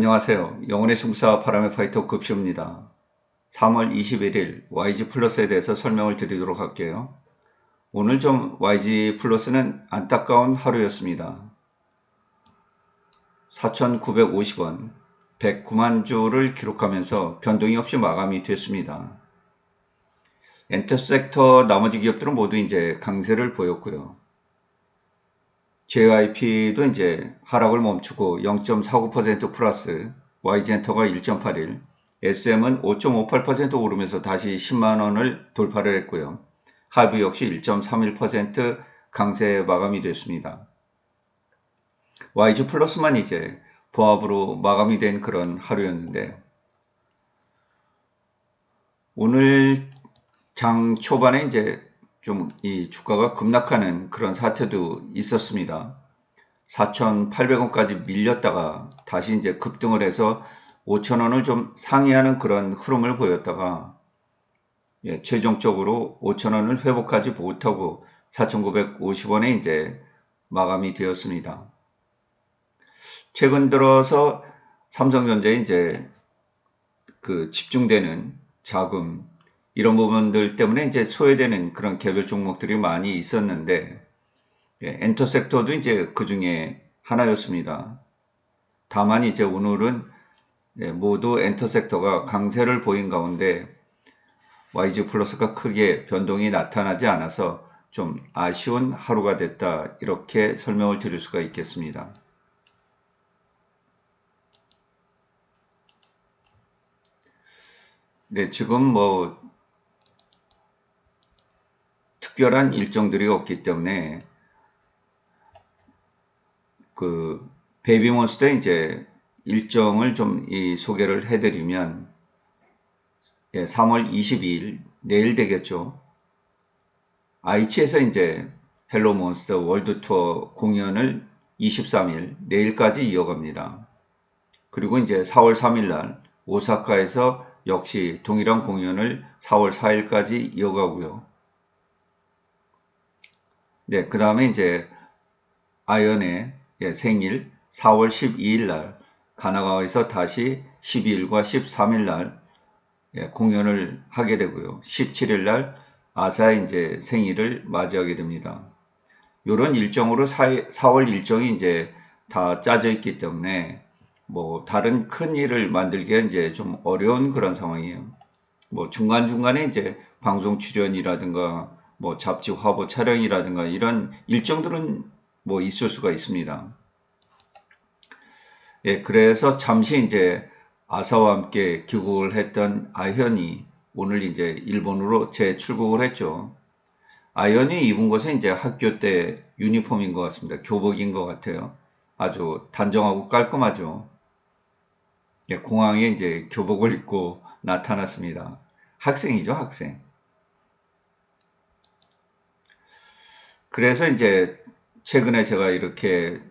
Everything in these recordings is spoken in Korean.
안녕하세요. 영혼의 승사 바람의 파이터 급시입니다. 3월 21일 YG 플러스에 대해서 설명을 드리도록 할게요. 오늘 좀 YG 플러스는 안타까운 하루였습니다. 4,950원, 109만 주를 기록하면서 변동이 없이 마감이 됐습니다. 엔터섹터 나머지 기업들은 모두 이제 강세를 보였고요. JYP도 이제 하락을 멈추고 0.49% 플러스, YG엔터가 1.81, SM은 5.58% 오르면서 다시 10만원을 돌파를 했고요. 하이브 역시 1.31% 강세 마감이 됐습니다. YG 플러스만 이제 보합으로 마감이 된 그런 하루였는데, 오늘 장 초반에 이제 좀 이 주가가 급락하는 그런 사태도 있었습니다. 4,800원까지 밀렸다가 다시 이제 급등을 해서 5,000원을 좀 상회하는 그런 흐름을 보였다가 최종적으로 5,000원을 회복하지 못하고 4,950원에 이제 마감이 되었습니다. 최근 들어서 삼성전자에 이제 그 집중되는 자금 이런 부분들 때문에 이제 소외되는 그런 개별 종목들이 많이 있었는데 엔터섹터도 이제 그 중에 하나였습니다. 다만 이제 오늘은 모두 엔터섹터가 강세를 보인 가운데 YG 플러스가 크게 변동이 나타나지 않아서 좀 아쉬운 하루가 됐다, 이렇게 설명을 드릴 수가 있겠습니다. 네, 지금 뭐 특별한 일정들이 없기 때문에 그 베이비몬스터 이제 일정을 좀 소개를 해드리면 3월 22일 내일 되겠죠. 아이치에서 이제 헬로몬스터 월드 투어 공연을 23일 내일까지 이어갑니다. 그리고 이제 4월 3일 날 오사카에서 역시 동일한 공연을 4월 4일까지 이어가고요. 네, 그 다음에 이제 아연의 생일 4월 12일 날 가나가와에서 다시 12일과 13일 날 공연을 하게 되고요. 17일 날 아사의 이제 생일을 맞이하게 됩니다. 이런 일정으로 4월 일정이 이제 다 짜져 있기 때문에 뭐 다른 큰 일을 만들기가 이제 좀 어려운 그런 상황이에요. 뭐 중간중간에 이제 방송 출연이라든가 뭐 잡지 화보 촬영이라든가 이런 일정들은 뭐 있을 수가 있습니다. 그래서 잠시 이제 아사와 함께 귀국을 했던 아현이 오늘 이제 일본으로 재출국을 했죠. 아현이 입은 것은 이제 학교 때 유니폼인 것 같습니다. 교복인 것 같아요. 아주 단정하고 깔끔하죠. 공항에 이제 교복을 입고 나타났습니다. 학생이죠, 학생. 그래서 이제 최근에 제가 이렇게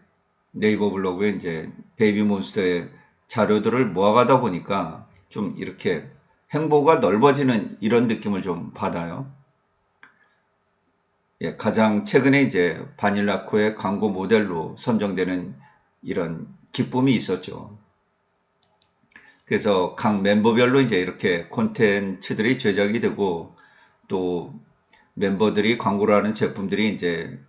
네이버 블로그에 이제 베이비몬스터의 자료들을 모아가다 보니까 좀 이렇게 행보가 넓어지는 이런 느낌을 좀 받아요. 가장 최근에 이제 바닐라코의 광고 모델로 선정되는 이런 기쁨이 있었죠. 그래서 각 멤버별로 이제 이렇게 콘텐츠들이 제작이 되고 또 멤버들이 광고를 하는 제품들이 이제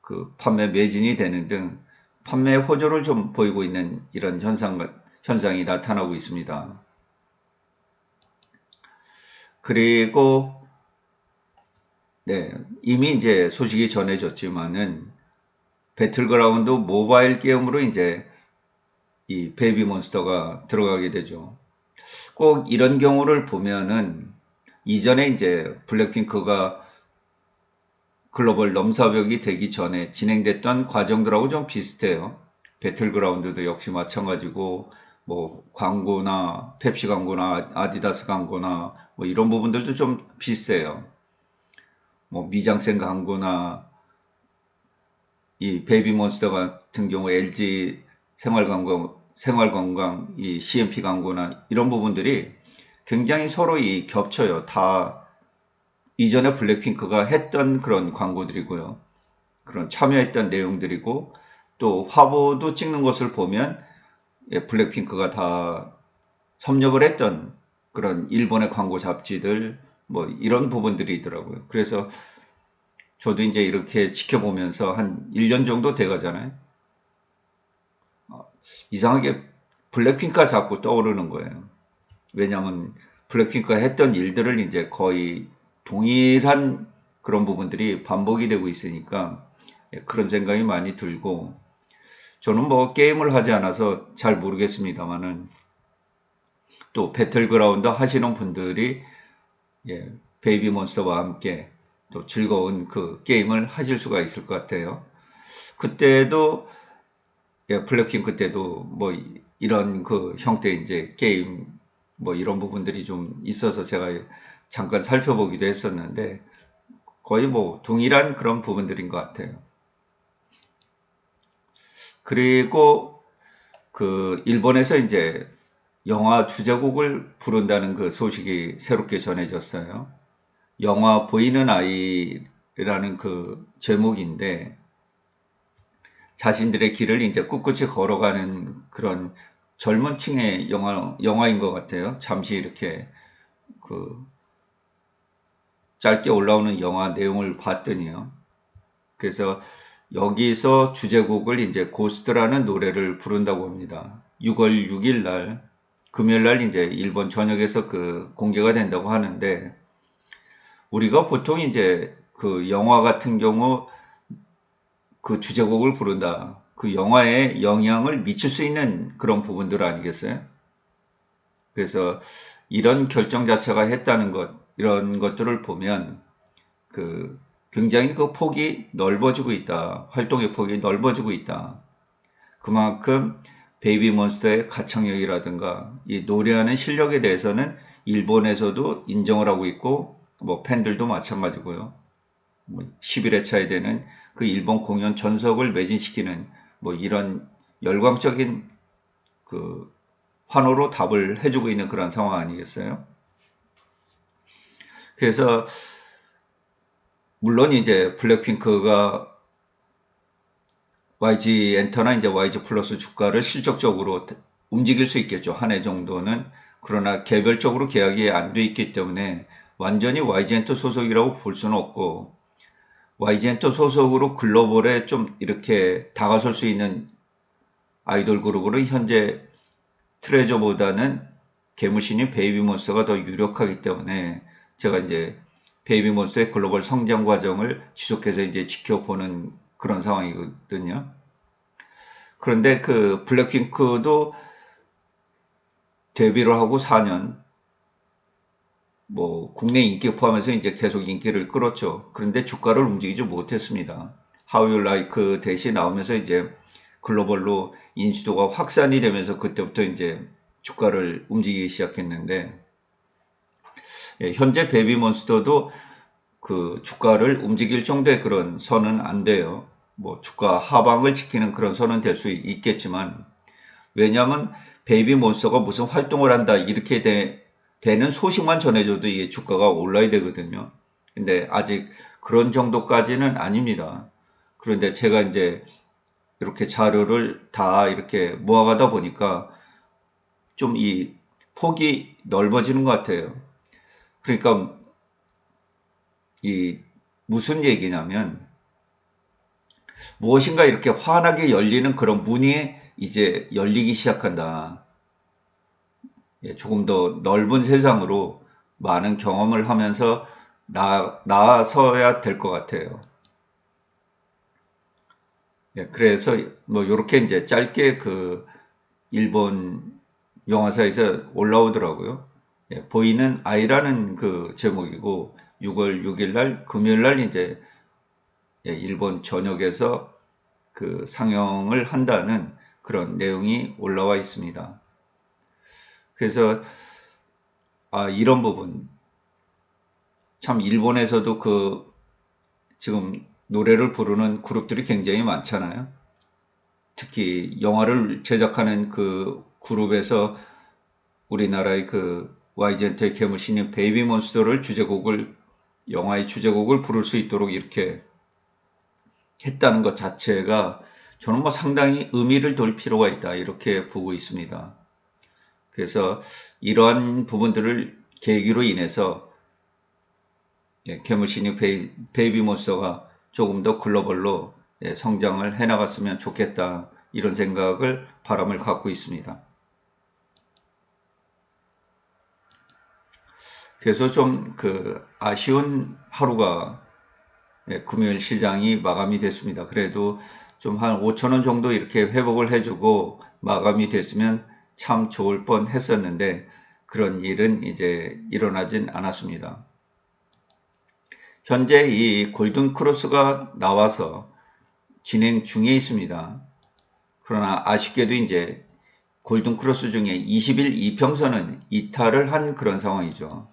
그 판매 매진이 되는 등 판매 호조를 좀 보이고 있는 이런 현상이 나타나고 있습니다. 그리고 이미 이제 소식이 전해졌지만은 배틀그라운드 모바일 게임으로 이제 이 베이비몬스터가 들어가게 되죠. 꼭 이런 경우를 보면은 이전에 이제 블랙핑크가 글로벌 넘사벽이 되기 전에 진행됐던 과정들하고 좀 비슷해요. 배틀그라운드도 역시 마찬가지고 뭐 광고나 펩시 광고나 아디다스 광고나 뭐 이런 부분들도 좀 비슷해요. 뭐 미장센 광고나 이 베이비몬스터 같은 경우 LG 생활건강 이 CMP 광고나 이런 부분들이 굉장히 서로 겹쳐요. 다 이전에 블랙핑크가 했던 그런 광고들이고요. 그런 참여했던 내용들이고 또 화보도 찍는 것을 보면 블랙핑크가 다 섭렵을 했던 그런 일본의 광고 잡지들 뭐 이런 부분들이더라고요. 그래서 저도 이제 이렇게 지켜보면서 한 1년 정도 돼 가잖아요. 이상하게 블랙핑크가 자꾸 떠오르는 거예요. 왜냐하면 블랙핑크가 했던 일들을 이제 거의 동일한 그런 부분들이 반복이 되고 있으니까 그런 생각이 많이 들고, 저는 뭐 게임을 하지 않아서 잘 모르겠습니다만은 또 배틀그라운드 하시는 분들이 베이비 몬스터와 함께 또 즐거운 그 게임을 하실 수가 있을 것 같아요. 그때도 블랙핑크 때도 뭐 이런 그 형태의 이제 게임 뭐 이런 부분들이 좀 있어서 제가 잠깐 살펴보기도 했었는데 거의 뭐 동일한 그런 부분들인 것 같아요. 그리고 그 일본에서 이제 영화 주제곡을 부른다는 그 소식이 새롭게 전해졌어요. 영화 보이는 아이라는 그 제목인데 자신들의 길을 이제 꿋꿋이 걸어가는 그런 젊은 층의 영화인 것 같아요. 잠시 이렇게 그 짧게 올라오는 영화 내용을 봤더니요. 그래서 여기서 주제곡을 이제 고스트라는 노래를 부른다고 합니다. 6월 6일 날 금요일 날 이제 일본 전역에서 그 공개가 된다고 하는데, 우리가 보통 이제 그 영화 같은 경우 그 주제곡을 부른다, 그 영화에 영향을 미칠 수 있는 그런 부분들 아니겠어요? 그래서 이런 결정 자체가 했다는 것, 이런 것들을 보면 그 굉장히 그 폭이 넓어지고 있다. 활동의 폭이 넓어지고 있다. 그만큼 베이비 몬스터의 가창력이라든가 이 노래하는 실력에 대해서는 일본에서도 인정을 하고 있고, 뭐 팬들도 마찬가지고요. 뭐 11회차에 되는 그 일본 공연 전석을 매진시키는 뭐 이런 열광적인 그 환호로 답을 해주고 있는 그런 상황 아니겠어요? 그래서 물론 이제 블랙핑크가 YG 엔터나 이제 YG 플러스 주가를 실적적으로 움직일 수 있겠죠. 한 해 정도는. 그러나 개별적으로 계약이 안 돼 있기 때문에 완전히 YG 엔터 소속이라고 볼 수는 없고, YG 엔터 소속으로 글로벌에 좀 이렇게 다가설 수 있는 아이돌 그룹으로 현재 트레저보다는 개무신인 베이비몬스터가 더 유력하기 때문에 제가 이제 베이비몬스터의 글로벌 성장 과정을 지속해서 이제 지켜보는 그런 상황이거든요. 그런데 그 블랙핑크도 데뷔를 하고 4년, 뭐 국내 인기 포함해서 이제 계속 인기를 끌었죠. 그런데 주가를 움직이지 못했습니다. How You Like 대신 나오면서 이제 글로벌로 인지도가 확산이 되면서 그때부터 이제 주가를 움직이기 시작했는데, 현재 베이비몬스터도 그 주가를 움직일 정도의 그런 선은 안 돼요. 뭐 주가 하방을 지키는 그런 선은 될 수 있겠지만, 왜냐하면 베이비몬스터가 무슨 활동을 한다 이렇게 되는 소식만 전해줘도 이게 주가가 올라야 되거든요. 근데 아직 그런 정도까지는 아닙니다. 그런데 제가 이제 이렇게 자료를 다 이렇게 모아가다 보니까 좀 이 폭이 넓어지는 것 같아요. 그러니까 이 무슨 얘기냐면, 무엇인가 이렇게 환하게 열리는 그런 문이 이제 열리기 시작한다. 조금 더 넓은 세상으로 많은 경험을 하면서 나서야 될 것 같아요. 그래서 뭐 이렇게 이제 짧게 그 일본 영화사에서 올라오더라고요. 보이는 아이라는 그 제목이고 6월 6일 날 금요일 날 이제 일본 전역에서 그 상영을 한다는 그런 내용이 올라와 있습니다. 그래서 이런 부분 참 일본에서도 그 지금 노래를 부르는 그룹들이 굉장히 많잖아요. 특히 영화를 제작하는 그 그룹에서 우리나라의 그 YG엔터의 개무신인 베이비몬스터를 영화의 주제곡을 부를 수 있도록 이렇게 했다는 것 자체가 저는 뭐 상당히 의미를 둘 필요가 있다 이렇게 보고 있습니다. 그래서 이러한 부분들을 계기로 인해서 캐물시니 베이비몬스터가 조금 더 글로벌로 성장을 해나갔으면 좋겠다 이런 생각을 바람을 갖고 있습니다. 그래서 좀 아쉬운 하루가 금요일 시장이 마감이 됐습니다. 그래도 좀 한 5,000원 정도 이렇게 회복을 해주고 마감이 됐으면 참 좋을 뻔 했었는데 그런 일은 이제 일어나진 않았습니다. 현재 이 골든 크로스가 나와서 진행 중에 있습니다. 그러나 아쉽게도 이제 골든 크로스 중에 20일 이평선은 이탈을 한 그런 상황이죠.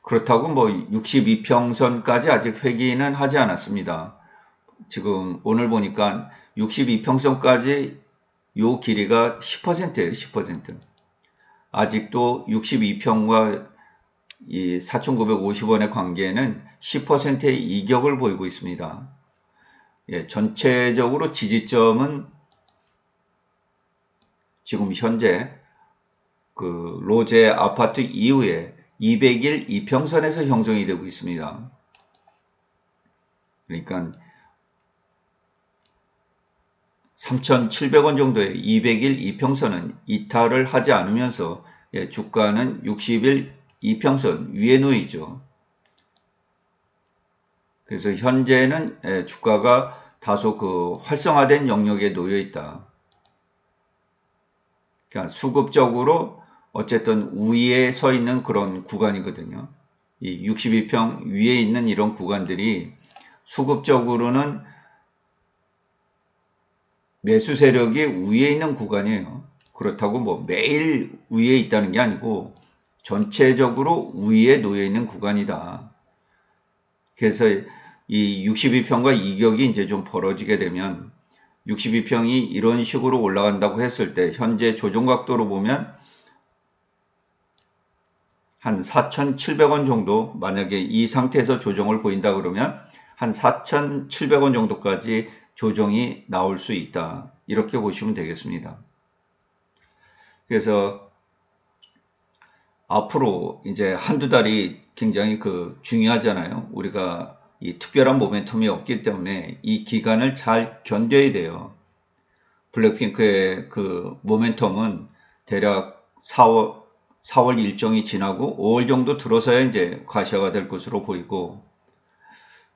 그렇다고 뭐 62평선까지 아직 회귀는 하지 않았습니다. 지금 오늘 보니까 62평선까지 요 길이가 10%예요. 10%. 아직도 62평과 이 4,950원의 관계는 10%의 이격을 보이고 있습니다. 전체적으로 지지점은 지금 현재 로제 아파트 이후에 200일 이평선에서 형성이 되고 있습니다. 그러니까 3,700원 정도의 200일 이평선은 이탈을 하지 않으면서 주가는 60일 이평선 위에 놓이죠. 그래서 현재는 주가가 다소 활성화된 영역에 놓여 있다. 그러니까 수급적으로 어쨌든 위에 서 있는 그런 구간이거든요. 이 62평 위에 있는 이런 구간들이 수급적으로는 매수 세력이 위에 있는 구간이에요. 그렇다고 뭐 매일 위에 있다는 게 아니고 전체적으로 위에 놓여 있는 구간이다. 그래서 이 62평과 이격이 이제 좀 벌어지게 되면 62평이 이런 식으로 올라간다고 했을 때 현재 조정 각도로 보면 한 4,700원 정도, 만약에 이 상태에서 조정을 보인다 그러면 한 4,700원 정도까지 조정이 나올 수 있다. 이렇게 보시면 되겠습니다. 그래서 앞으로 이제 한두 달이 굉장히 중요하잖아요. 우리가 이 특별한 모멘텀이 없기 때문에 이 기간을 잘 견뎌야 돼요. 블랙핑크의 모멘텀은 대략 4월 일정이 지나고 5월 정도 들어서야 이제 가시화가 될 것으로 보이고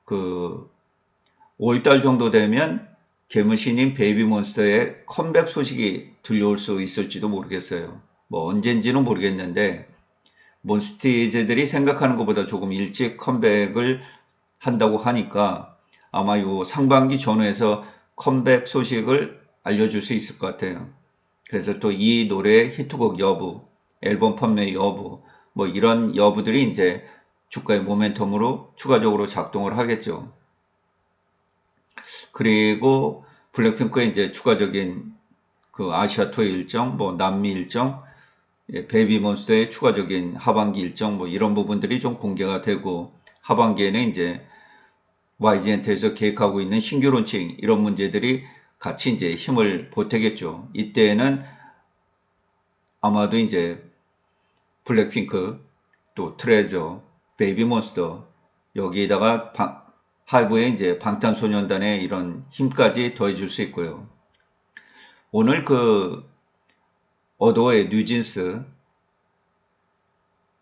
5월달 정도 되면 개무신인 베이비몬스터의 컴백 소식이 들려올 수 있을지도 모르겠어요. 뭐 언젠지는 모르겠는데 몬스티즈들이 생각하는 것보다 조금 일찍 컴백을 한다고 하니까 아마 요 상반기 전후에서 컴백 소식을 알려줄 수 있을 것 같아요. 그래서 또 이 노래의 히트곡 여부, 앨범 판매 여부, 뭐 이런 여부들이 이제 주가의 모멘텀으로 추가적으로 작동을 하겠죠. 그리고 블랙핑크의 이제 추가적인 아시아 투어 일정, 뭐 남미 일정, 베이비몬스터의 추가적인 하반기 일정, 뭐 이런 부분들이 좀 공개가 되고 하반기에는 이제 YG엔터에서 계획하고 있는 신규 론칭 이런 문제들이 같이 이제 힘을 보태겠죠. 이때는 아마도 이제 블랙핑크, 또 트레저, 베이비몬스터 여기에다가 하이브의 이제 방탄소년단의 이런 힘까지 더해줄 수 있고요. 오늘 어도의 뉴진스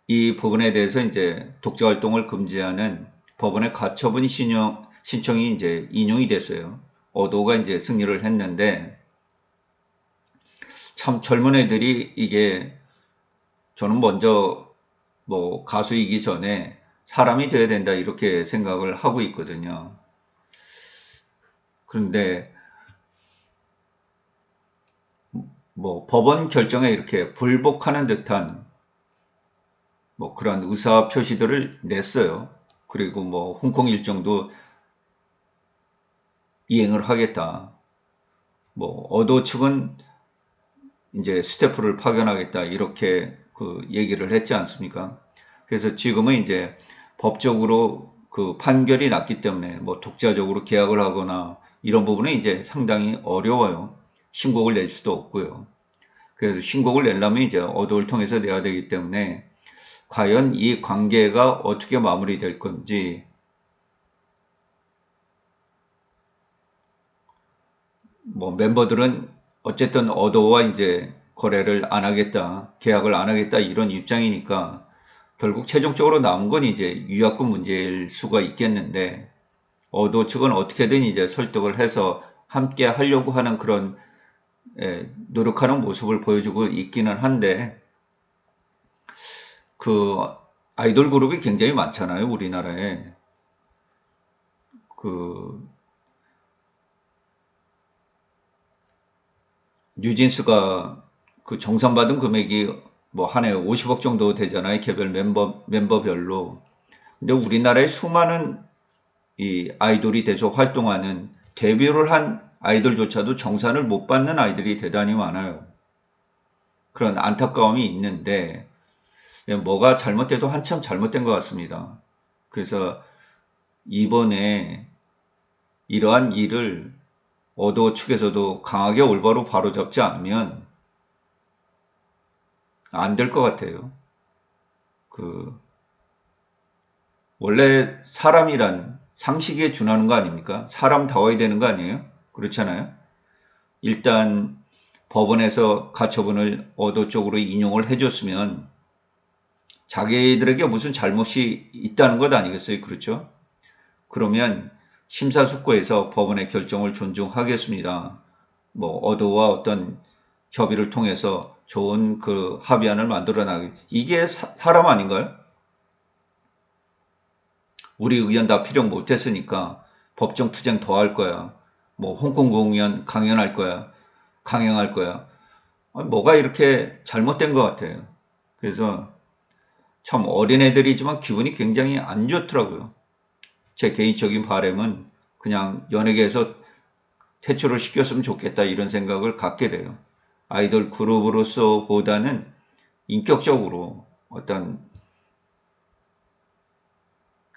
이 부분에 대해서 이제 독자 활동을 금지하는 법원의 가처분 신청이 이제 인용이 됐어요. 어도가 이제 승리를 했는데 참 젊은 애들이 이게 저는 먼저 뭐 가수이기 전에 사람이 돼야 된다 이렇게 생각을 하고 있거든요. 그런데 뭐 법원 결정에 이렇게 불복하는 듯한 뭐 그런 의사 표시들을 냈어요. 그리고 뭐 홍콩 일정도 이행을 하겠다. 뭐 어도 측은 이제 스태프를 파견하겠다 이렇게 얘기를 했지 않습니까? 그래서 지금은 이제 법적으로 그 판결이 났기 때문에 뭐 독자적으로 계약을 하거나 이런 부분은 이제 상당히 어려워요. 신곡을 낼 수도 없고요. 그래서 신곡을 내려면 이제 어도를 통해서 내야 되기 때문에 과연 이 관계가 어떻게 마무리될 건지, 뭐 멤버들은 어쨌든 어도와 이제 거래를 안 하겠다, 계약을 안 하겠다 이런 입장이니까 결국 최종적으로 남은 건 이제 위약금 문제일 수가 있겠는데, 어도 측은 어떻게든 이제 설득을 해서 함께 하려고 하는 그런 노력하는 모습을 보여주고 있기는 한데, 그 아이돌 그룹이 굉장히 많잖아요, 우리나라에. 그 뉴진스가 그 정산받은 금액이 뭐 한 해 50억 정도 되잖아요, 개별 멤버별로. 근데 우리나라에 수많은 이 아이돌이 돼서 활동하는, 데뷔를 한 아이돌조차도 정산을 못 받는 아이들이 대단히 많아요. 그런 안타까움이 있는데, 뭐가 잘못돼도 한참 잘못된 것 같습니다. 그래서 이번에 이러한 일을 어도 측에서도 강하게 올바로 바로잡지 않으면 안 될 것 같아요. 그 원래 사람이란 상식에 준하는 거 아닙니까? 사람다워야 되는 거 아니에요? 그렇잖아요. 일단 법원에서 가처분을 어도 쪽으로 인용을 해줬으면 자기들에게 무슨 잘못이 있다는 것 아니겠어요? 그렇죠? 그러면 심사숙고해서 법원의 결정을 존중하겠습니다. 뭐 어도와 어떤 협의를 통해서 좋은 그 합의안을 만들어 나가기. 이게 사람 아닌가요? 우리 의견 다 필요 못했으니까 법정 투쟁 더 할 거야. 뭐 홍콩 공연 강연할 거야. 강행할 거야. 뭐가 이렇게 잘못된 것 같아요. 그래서 참 어린애들이지만 기분이 굉장히 안 좋더라고요. 제 개인적인 바람은 그냥 연예계에서 퇴출을 시켰으면 좋겠다 이런 생각을 갖게 돼요. 아이돌 그룹으로서 보다는 인격적으로 어떤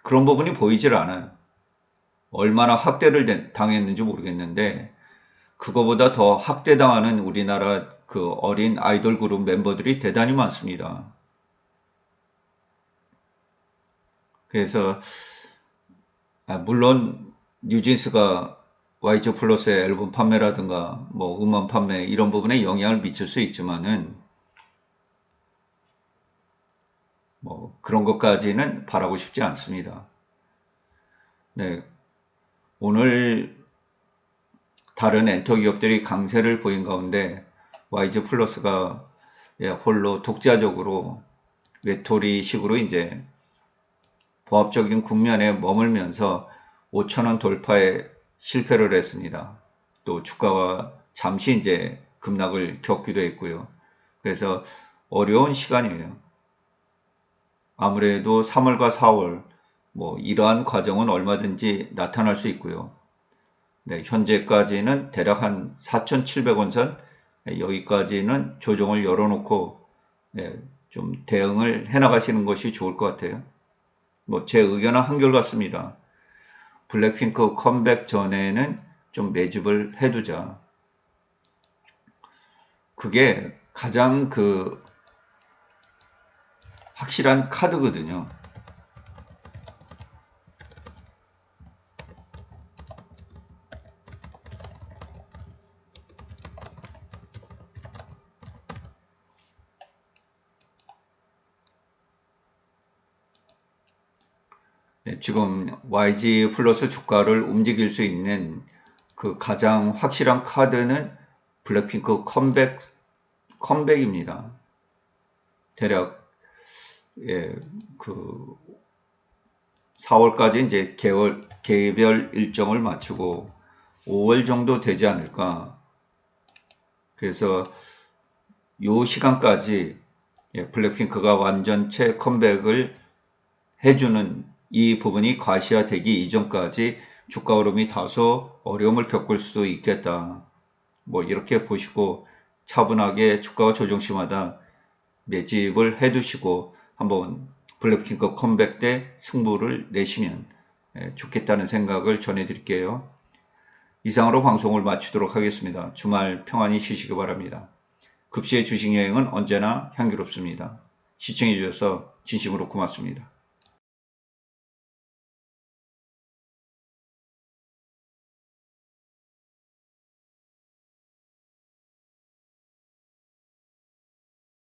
그런 부분이 보이질 않아요. 얼마나 학대를 당했는지 모르겠는데 그거보다 더 학대당하는 우리나라 그 어린 아이돌 그룹 멤버들이 대단히 많습니다. 그래서 물론 뉴진스가 YG 플러스의 앨범 판매라든가 뭐 음원 판매 이런 부분에 영향을 미칠 수 있지만은 뭐 그런 것까지는 바라고 싶지 않습니다. 네, 오늘 다른 엔터 기업들이 강세를 보인 가운데 YG 플러스가 홀로 독자적으로 외톨이식으로 이제 보합적인 국면에 머물면서 5천원 돌파에 실패를 했습니다. 또 주가와 잠시 이제 급락을 겪기도 했고요. 그래서 어려운 시간이에요. 아무래도 3월과 4월 뭐 이러한 과정은 얼마든지 나타날 수 있고요. 네, 현재까지는 대략 한 4,700원 선 여기까지는 조정을 열어놓고 좀 대응을 해나가시는 것이 좋을 것 같아요. 뭐 제 의견은 한결같습니다. 블랙핑크 컴백 전에는 좀 매집을 해두자. 그게 가장 그 확실한 카드거든요. 네, 지금 YG 플러스 주가를 움직일 수 있는 그 가장 확실한 카드는 블랙핑크 컴백입니다. 대략 그 4월까지 이제 개별 일정을 마치고 5월 정도 되지 않을까. 그래서 요 시간까지 블랙핑크가 완전체 컴백을 해주는 이 부분이 과시화되기 이전까지 주가 흐름이 다소 어려움을 겪을 수도 있겠다. 뭐 이렇게 보시고 차분하게 주가가 조정 시마다 매집을 해두시고 한번 블랙핑크 컴백 때 승부를 내시면 좋겠다는 생각을 전해드릴게요. 이상으로 방송을 마치도록 하겠습니다. 주말 평안히 쉬시기 바랍니다. 급시의 주식여행은 언제나 향기롭습니다. 시청해 주셔서 진심으로 고맙습니다.